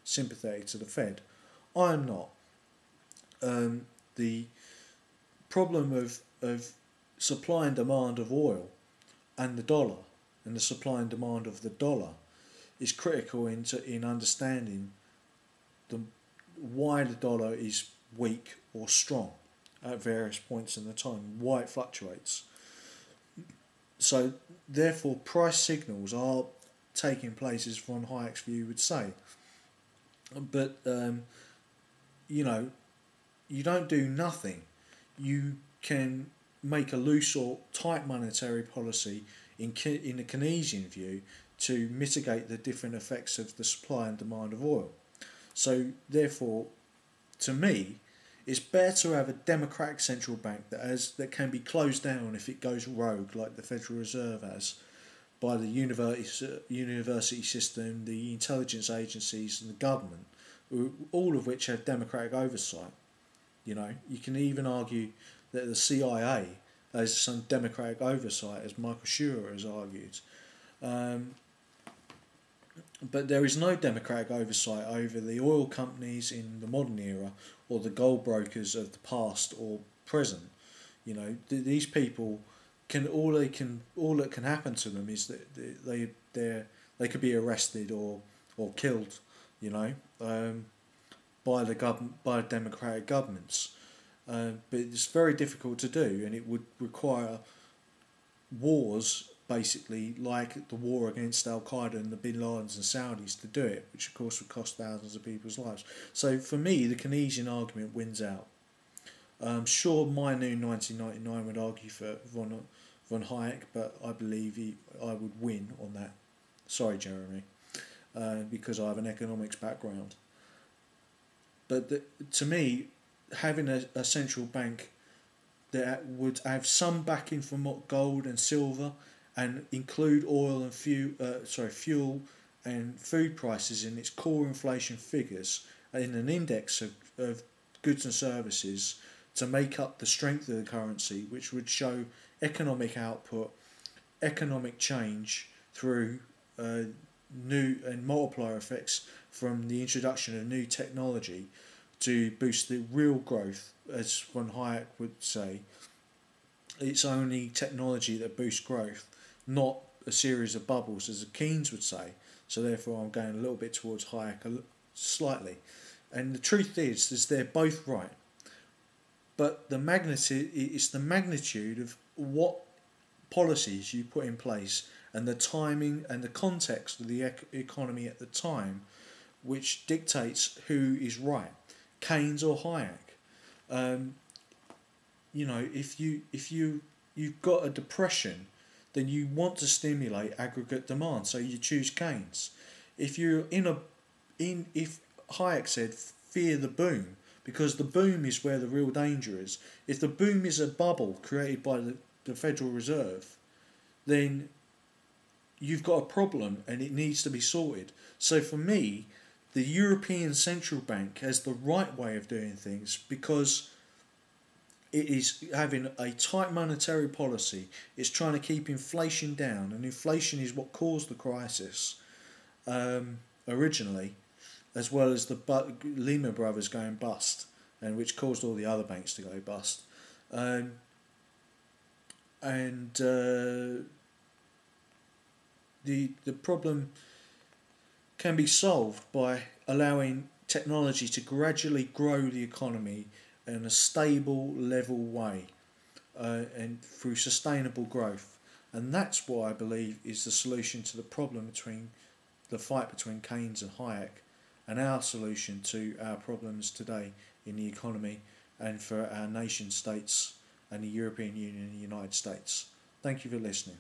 sympathetic to the Fed. I am not. The problem of supply and demand of oil and the dollar, and the supply and demand of the dollar, is critical in understanding why the dollar is weak or strong at various points in the time, why it fluctuates. So therefore price signals are taking place, as von Hayek's view would say. But you know, you don't do nothing. You can make a loose or tight monetary policy in the Keynesian view to mitigate the different effects of the supply and demand of oil. So therefore, to me, it's better to have a democratic central bank that can be closed down if it goes rogue, like the Federal Reserve has, by the university system, the intelligence agencies, and the government, all of which have democratic oversight. You know, you can even argue that the CIA has some democratic oversight, as Michael Schuer has argued. But there is no democratic oversight over the oil companies in the modern era, or the gold brokers of the past or present. You know, these people all that can happen to them is that they could be arrested or killed. You know, by democratic governments. But it's very difficult to do, and it would require wars, basically like the war against Al Qaeda and the Bin Ladens and Saudis, to do it, which of course would cost thousands of people's lives. So for me, the Keynesian argument wins out. I'm sure My New 1999 would argue for von Hayek, but I believe I would win on that. Sorry, Jeremy, because I have an economics background. But to me, having a central bank that would have some backing from gold and silver, and include oil and fuel and food prices in its core inflation figures, in an index of goods and services to make up the strength of the currency, which would show economic output, economic change through new and multiplier effects from the introduction of new technology to boost the real growth, as von Hayek would say. It's only technology that boosts growth, not a series of bubbles, as Keynes would say. So therefore I'm going a little bit towards Hayek slightly. And the truth is they're both right. But it's the magnitude of what policies you put in place and the timing and the context of the economy at the time which dictates who is right, Keynes or Hayek. You know, if you've got a depression, then you want to stimulate aggregate demand, so you choose Keynes. If Hayek said fear the boom, because the boom is where the real danger is. If the boom is a bubble created by the Federal Reserve, then you've got a problem and it needs to be sorted. So for me, the European Central Bank has the right way of doing things, because it is having a tight monetary policy. It's trying to keep inflation down, and inflation is what caused the crisis originally, as well as the Lehman Brothers going bust, and which caused all the other banks to go bust. The problem can be solved by allowing technology to gradually grow the economy in a stable, level way, and through sustainable growth. And that's what I believe is the solution to the problem between the fight between Keynes and Hayek, and our solution to our problems today in the economy and for our nation states and the European Union and the United States. Thank you for listening.